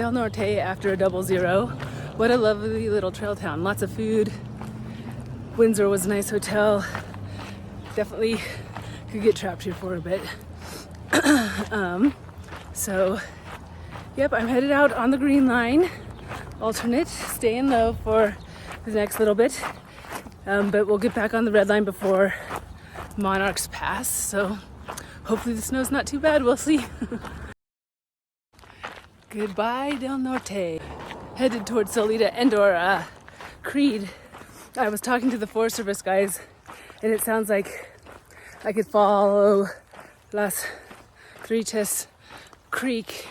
Del Norte after a 00. What a lovely little trail town. Lots of food. Windsor was a nice hotel. Definitely could get trapped here for a bit. So, yep, I'm headed out on the green line. Alternate, staying low for the next little bit. But we'll get back on the red line before Monarchs Pass. So hopefully the snow's not too bad. We'll see. Goodbye, Del Norte. Headed towards Salida and/or Creede. I was talking to the Forest Service guys, and it sounds like I could follow Las Gritas Creek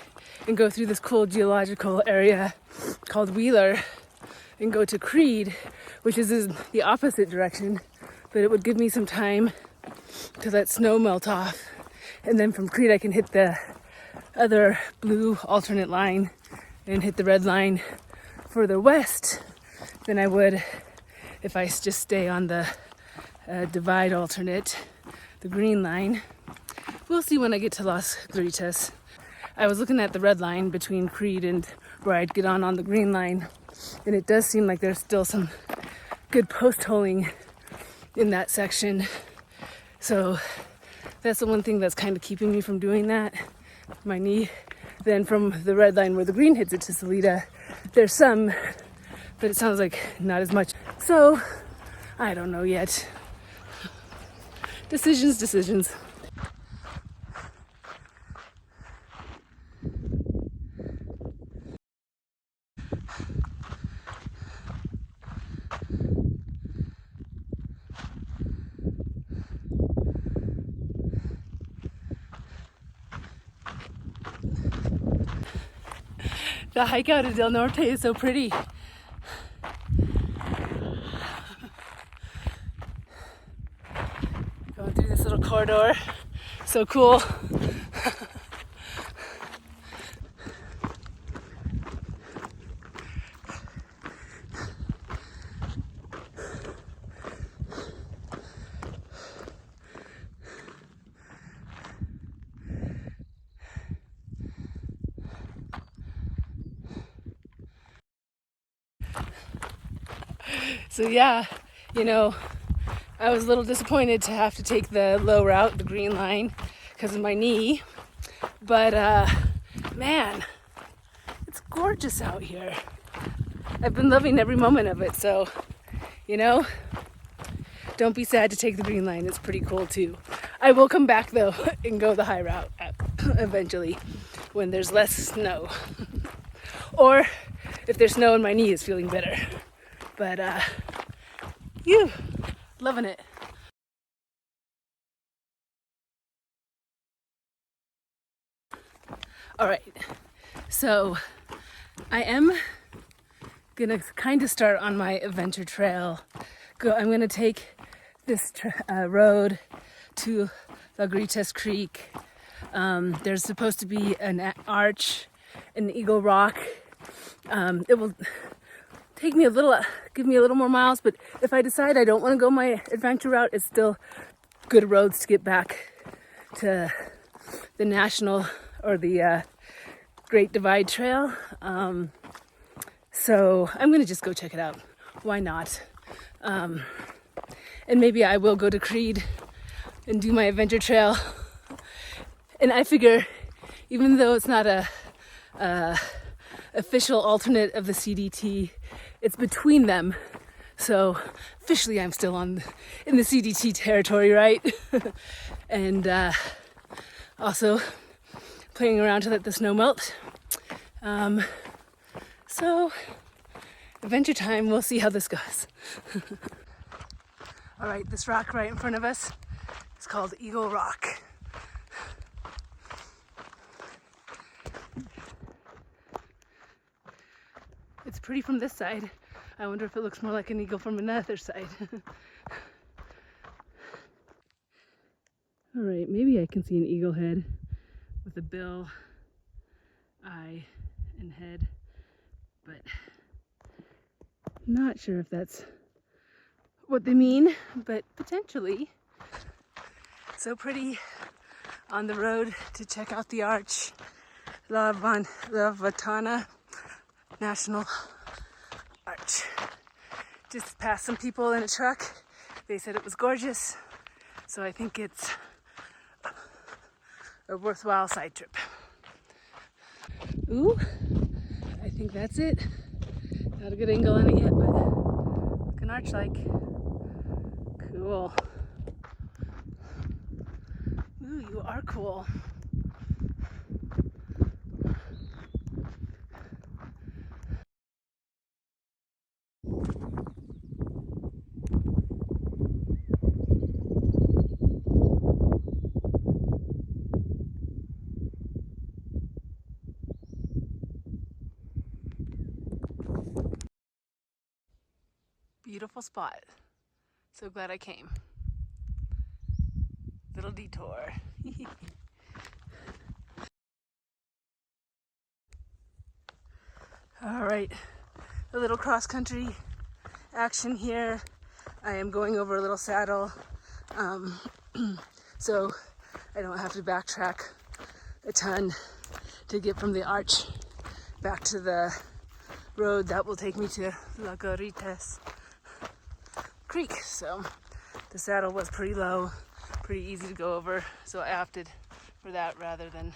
and go through this cool geological area called Wheeler and go to Creede, which is in the opposite direction, but it would give me some time to let snow melt off. And then from Creede I can hit the other blue alternate line and hit the red line further west than I would if I just stay on the divide alternate, the green line. We'll see when I get to Las Gritas. I was looking at the red line between Creede and where I'd get on the green line, and it does seem like there's still some good post holing in that section. So that's the one thing that's kind of keeping me from doing that, my knee. Then from the red line where the green hits it to Salida, there's some, but it sounds like not as much. So I don't know yet. Decisions. The hike out of Del Norte is so pretty. Going through this little corridor, so cool. So yeah, you know, I was a little disappointed to have to take the low route, the green line, because of my knee. But man, it's gorgeous out here. I've been loving every moment of it. So, you know, don't be sad to take the green line. It's pretty cool too. I will come back though and go the high route eventually when there's less snow. Or if there's snow and my knee is feeling better. But loving it. All right, so I am gonna kind of start on my adventure trail. I'm gonna take this road to La Gritas Creek. There's supposed to be an arch, an Eagle Rock. It will take me give me a little more miles, but if I decide I don't want to go my adventure route, it's still good roads to get back to the national or the Great Divide Trail. So I'm gonna just go check it out. Why not? And maybe I will go to Creede and do my adventure trail. And I figure, even though it's not a official alternate of the CDT, it's between them. So officially I'm still in the CDT territory, right? And also playing around to let the snow melt. So adventure time, we'll see how this goes. All right, this rock right in front of us is called Eagle Rock. It's pretty from this side. I wonder if it looks more like an eagle from another side. All right, maybe I can see an eagle head with a bill, eye, and head, but not sure if that's what they mean, but potentially. So pretty on the road to check out the arch, La Ventana. National Arch. Just passed some people in a truck. They said it was gorgeous, so I think it's a worthwhile side trip. Ooh, I think that's it. Not a good angle on it yet, but look an arch like. Cool. Ooh, you are cool. Beautiful spot. So glad I came. Little detour. All right, a little cross-country action here. I am going over a little saddle, so I don't have to backtrack a ton to get from the arch back to the road that will take me to La Gorritas Creek. So the saddle was pretty low, pretty easy to go over, so I opted for that rather than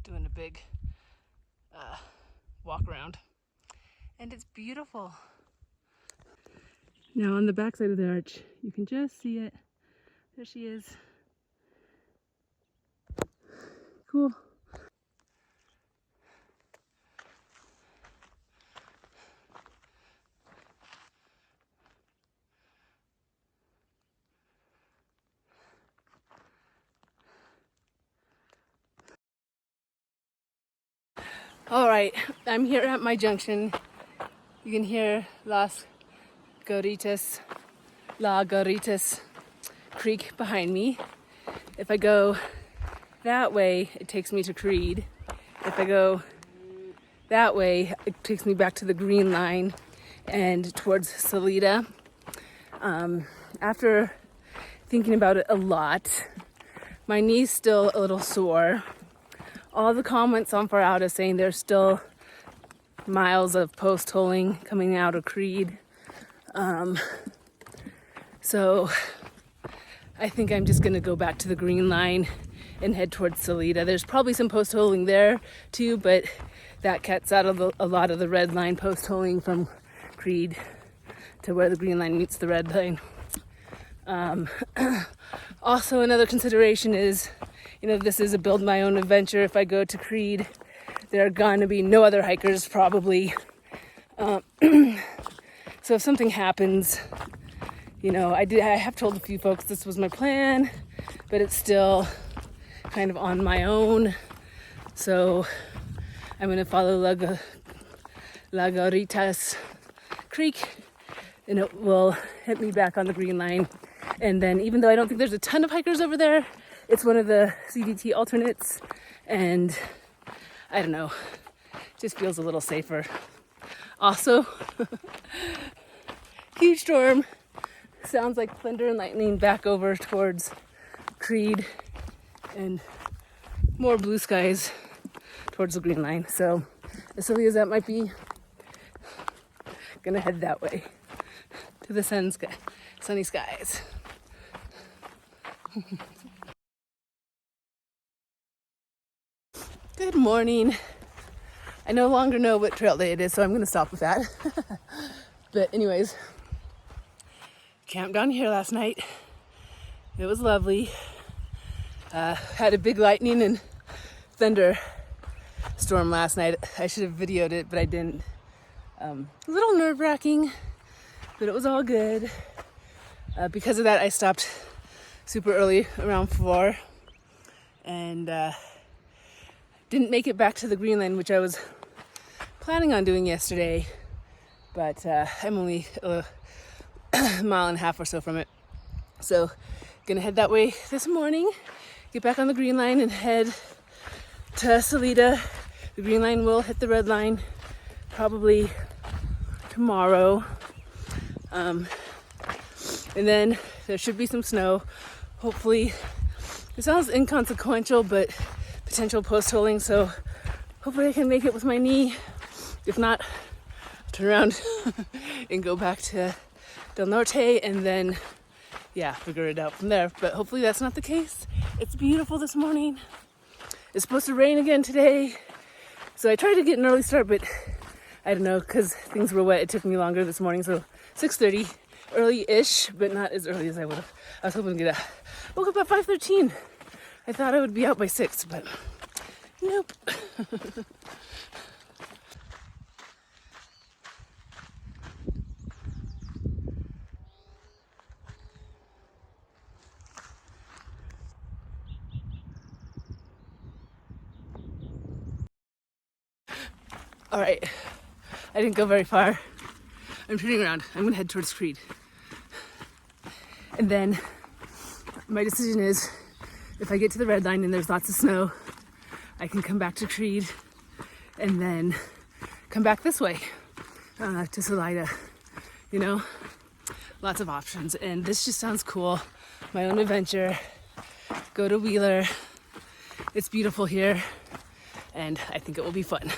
doing a big walk around. And it's beautiful. Now on the back side of the arch, you can just see it. There she is. Cool. All right, I'm here at my junction. You can hear La Gorritas Creek behind me. If I go that way, it takes me to Creede. If I go that way, it takes me back to the green line and towards Salida. After thinking about it a lot, my knee's still a little sore. All the comments on FarOut is saying there's still miles of post holing coming out of Creede. So I think I'm just gonna go back to the green line and head towards Salida. There's probably some post holing there too, but that cuts out a lot of the red line post holing from Creede to where the green line meets the red line. Also, another consideration is, this is a build my own adventure. If I go to Creede, there are gonna be no other hikers probably. So if something happens, I have told a few folks this was my plan, but it's still kind of on my own. So I'm gonna follow La Gorritas Creek, and it will hit me back on the green line. And then, even though I don't think there's a ton of hikers over there, it's one of the CDT alternates, and I don't know, just feels a little safer. Also, huge storm, sounds like thunder and lightning back over towards Creede, and more blue skies towards the green line. So as silly as that might be, gonna head that way to the sunny skies. Good morning. I no longer know what trail day it is, so I'm gonna stop with that. But anyways, camped down here last night. It was lovely. Had a big lightning and thunder storm last night. I should have videoed it, but I didn't. A little nerve-wracking, but it was all good. Because of that, I stopped super early, around 4, and didn't make it back to the green line, which I was planning on doing yesterday, but I'm only a mile and a half or so from it. So gonna head that way this morning, get back on the green line and head to Salida. The green line will hit the red line probably tomorrow. And then there should be some snow. Hopefully, it sounds inconsequential, but potential post holing. So hopefully I can make it with my knee. If not, turn around and go back to Del Norte and then, yeah, figure it out from there. But hopefully that's not the case. It's beautiful this morning. It's supposed to rain again today. So I tried to get an early start, but I don't know, because things were wet. It took me longer this morning, so 6:30, early-ish, but not as early as I would have. I was hoping to get woke up at 5:13. I thought I would be out by 6, but nope. All right, I didn't go very far. I'm turning around. I'm gonna head towards Creede. And then my decision is, if I get to the red line and there's lots of snow, I can come back to Creede and then come back this way to Salida. You know, lots of options. And this just sounds cool. My own adventure. Go to Wheeler. It's beautiful here. And I think it will be fun.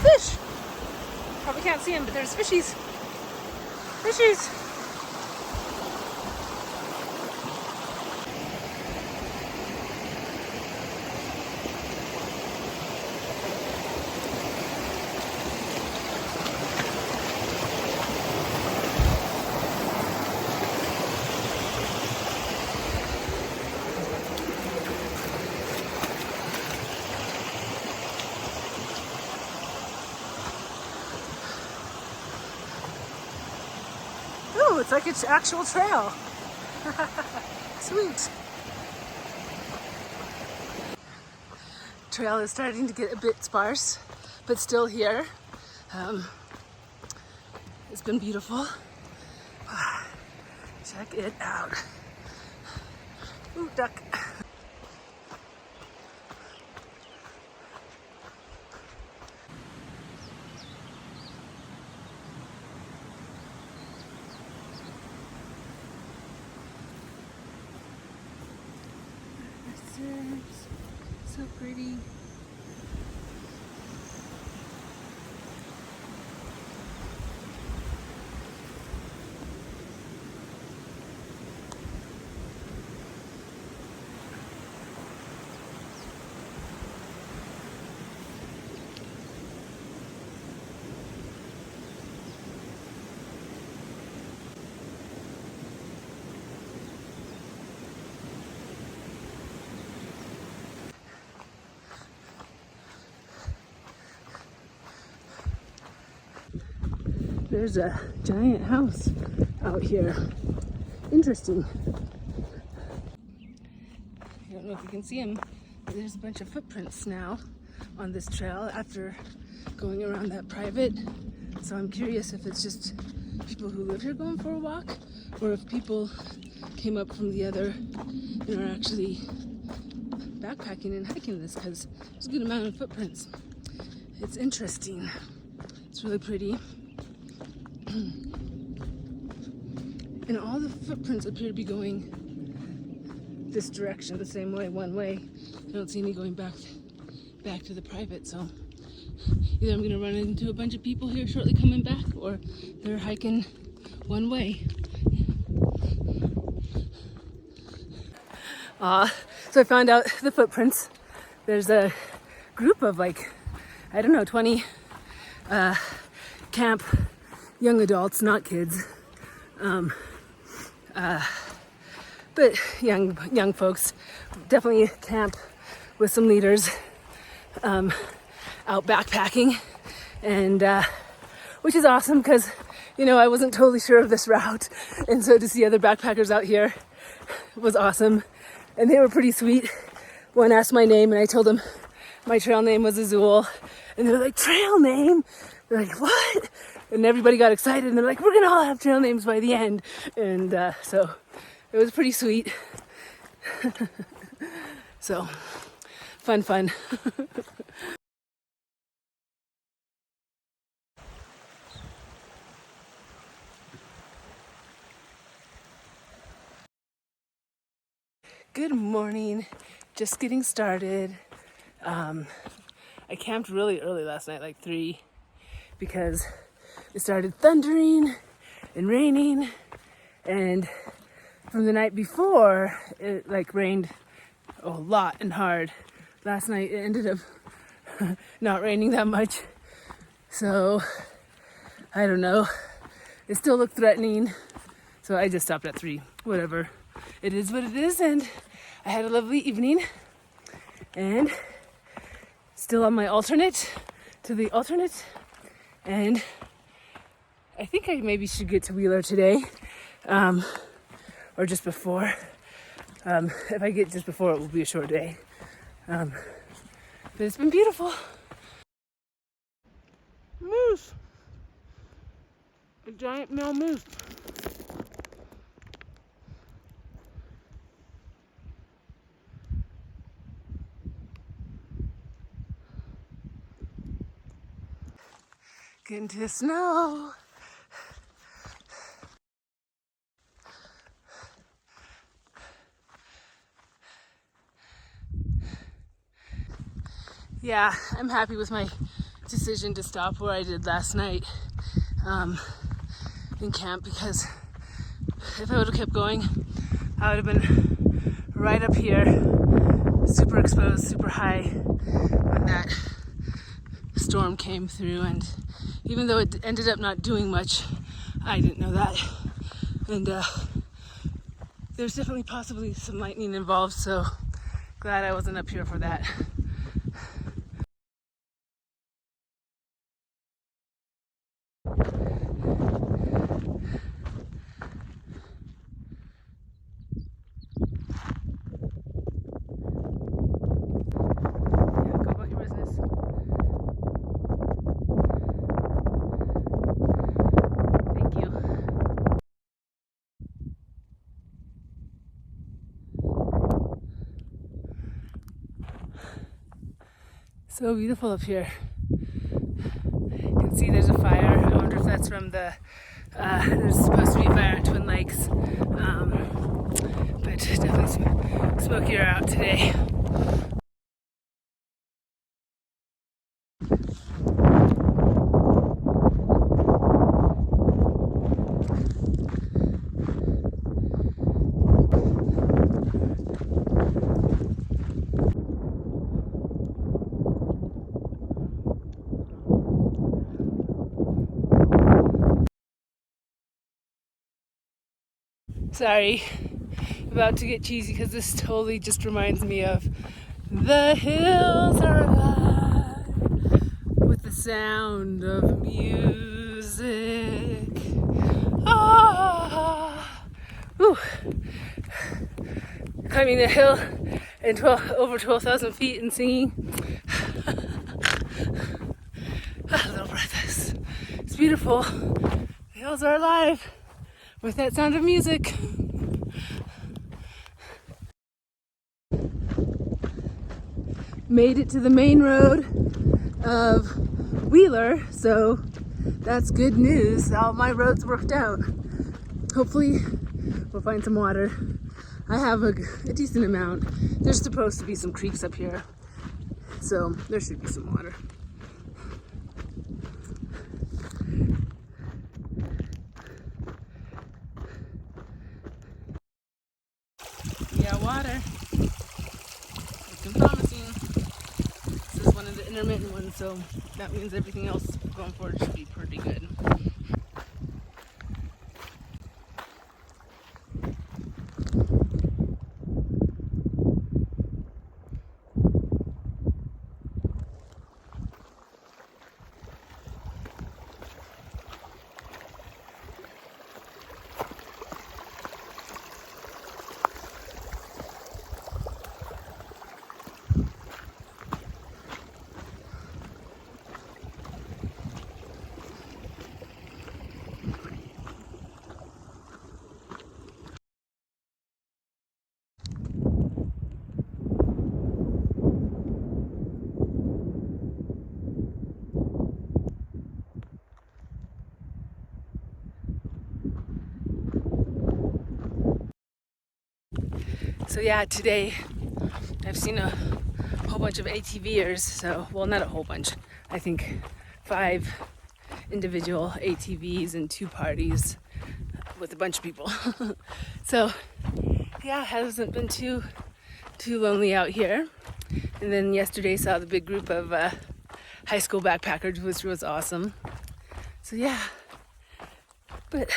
Fish! Probably can't see them, but there's fishies. Fishies! Ooh, it's like it's actual trail. Sweet. Trail is starting to get a bit sparse, but still here. It's been beautiful. Check it out. Ooh, duck. So pretty. There's a giant house out here. Interesting. I don't know if you can see them, but there's a bunch of footprints now on this trail after going around that private. So I'm curious if it's just people who live here going for a walk, or if people came up from the other and are actually backpacking and hiking this, because there's a good amount of footprints. It's interesting. It's really pretty. And all the footprints appear to be going this direction, the same way, one way. I don't see any going back to the private, so either I'm gonna run into a bunch of people here shortly coming back, or they're hiking one way. So I found out the footprints. There's a group of like, I don't know, 20 camp young adults, not kids, but young folks, definitely camp with some leaders, out backpacking, and which is awesome because, you know, I wasn't totally sure of this route. And so to see other backpackers out here was awesome. And they were pretty sweet. One asked my name and I told them my trail name was Azul. And they're like, trail name? They're like, what? And everybody got excited and they're like, we're gonna all have trail names by the end. And so it was pretty sweet. So fun. Good morning, just getting started. I camped really early last night, like 3, because it started thundering and raining, and from the night before it like rained a lot and hard. Last night it ended up not raining that much, so I don't know, it still looked threatening, so I just stopped at 3. Whatever, it is what it is. And I had a lovely evening, and still on my alternate to the alternate, and I think I maybe should get to Wheeler today, or just before. If I get just before, it will be a short day, but it's been beautiful. Moose, a giant male moose. Getting to the snow. Yeah, I'm happy with my decision to stop where I did last night in camp, because if I would have kept going, I would have been right up here, super exposed, super high when that storm came through. And even though it ended up not doing much, I didn't know that. And there's definitely possibly some lightning involved, so glad I wasn't up here for that. So beautiful up here. You can see there's a fire. I wonder if that's from the, there's supposed to be a fire at Twin Lakes. But definitely smokier out today. Sorry, about to get cheesy because this totally just reminds me of the hills are alive with the sound of music. Ah, ooh. Climbing a hill and over 12,000 feet and singing. A little breathless. It's beautiful. The hills are alive with that sound of music. Made it to the main road of Wheeler, so that's good news. All my roads worked out. Hopefully we'll find some water. I have a decent amount. There's supposed to be some creeks up here, so there should be some water. Yeah, water. Looking promising. This is one of the intermittent ones, so that means everything else going forward should be pretty good. So yeah, today I've seen a whole bunch of ATVers. So, well, not a whole bunch. I think 5 individual ATVs and 2 parties with a bunch of people. So yeah, it hasn't been too lonely out here. And then yesterday saw the big group of high school backpackers, which was awesome. So yeah, but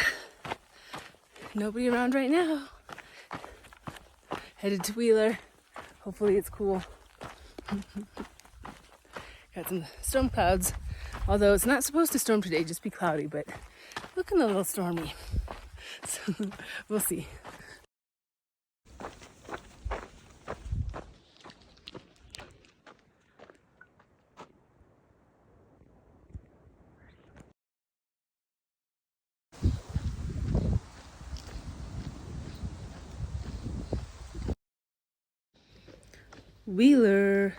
nobody around right now. Headed to Wheeler. Hopefully it's cool. Got some storm clouds, although it's not supposed to storm today, just be cloudy, but looking a little stormy. So we'll see. Wheeler.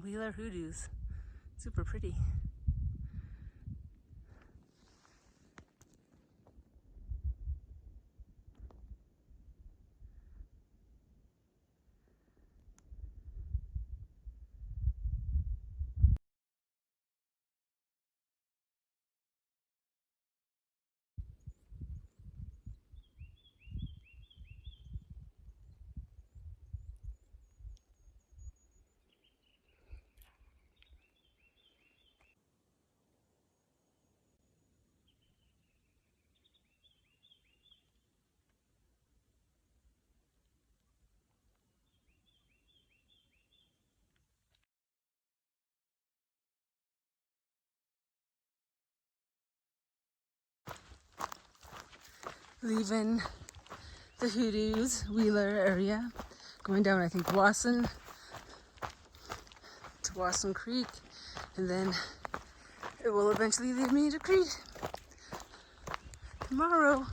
Wheeler hoodoos. Super pretty. Leaving the hoodoos, Wheeler area, going down, I think, Wasson to Wasson Creek, and then it will eventually lead me to Creede tomorrow.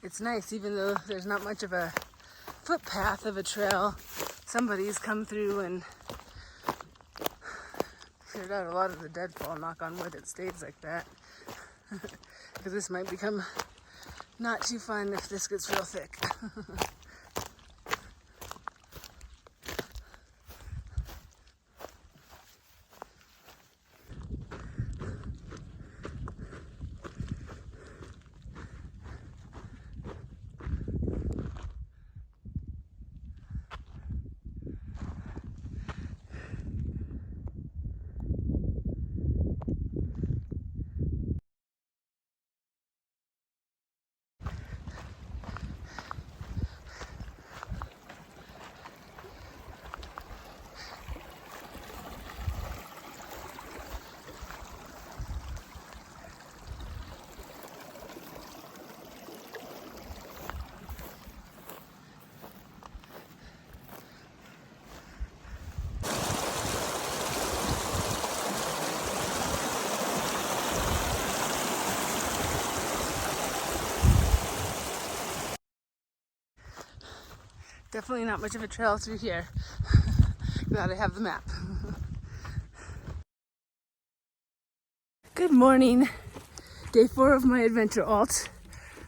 It's nice, even though there's not much of a footpath of a trail, somebody's come through and cleared out a lot of the deadfall. Knock on wood, it stays like that. Because this might become not too fun if this gets real thick. Definitely not much of a trail through here. Glad I have the map. Good morning. Day 4 of my adventure alt.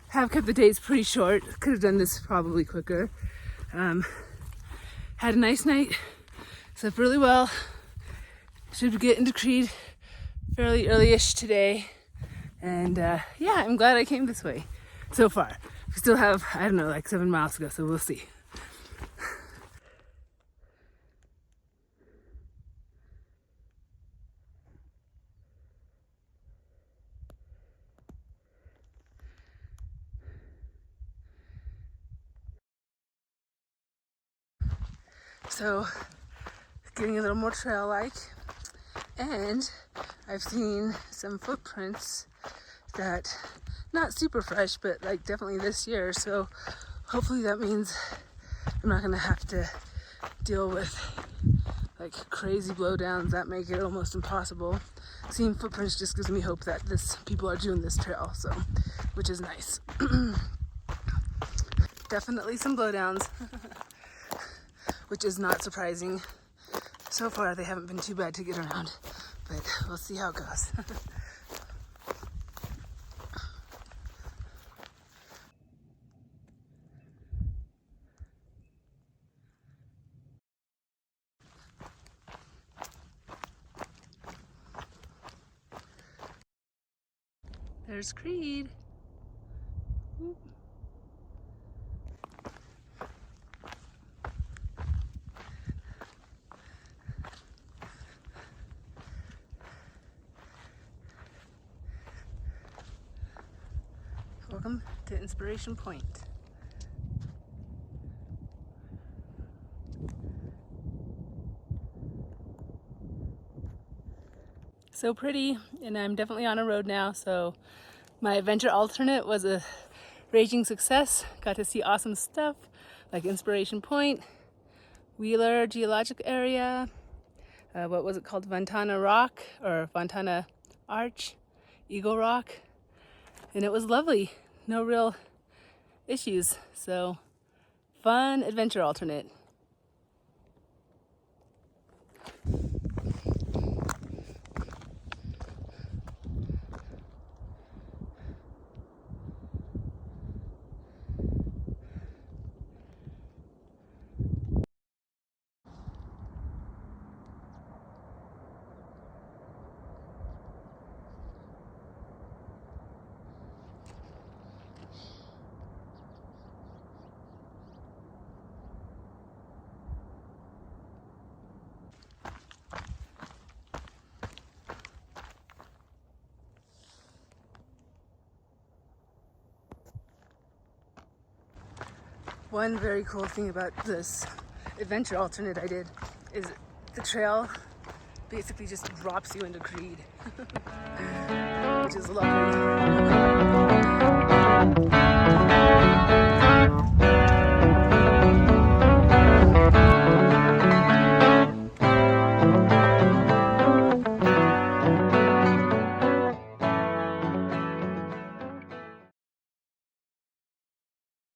Have kept the days pretty short. Could have done this probably quicker. Had a nice night. Slept really well. Should get into Creede fairly early-ish today. And yeah, I'm glad I came this way so far. We still have, I don't know, like 7 miles to go, so we'll see. So getting a little more trail-like. And I've seen some footprints that, not super fresh, but like definitely this year. So hopefully that means I'm not gonna have to deal with like crazy blowdowns that make it almost impossible. Seeing footprints just gives me hope that people are doing this trail, so which is nice. Definitely some blowdowns, which is not surprising. So far they haven't been too bad to get around, but we'll see how it goes. There's Creede. Welcome to Inspiration Point. So pretty, and I'm definitely on a road now, so my adventure alternate was a raging success. Got to see awesome stuff like Inspiration Point, Wheeler Geologic Area, what was it called, Fontana Rock or Fontana Arch, Eagle Rock, and it was lovely. No real issues, so fun adventure alternate. One very cool thing about this adventure alternate I did is the trail basically just drops you into Creede, which is lovely.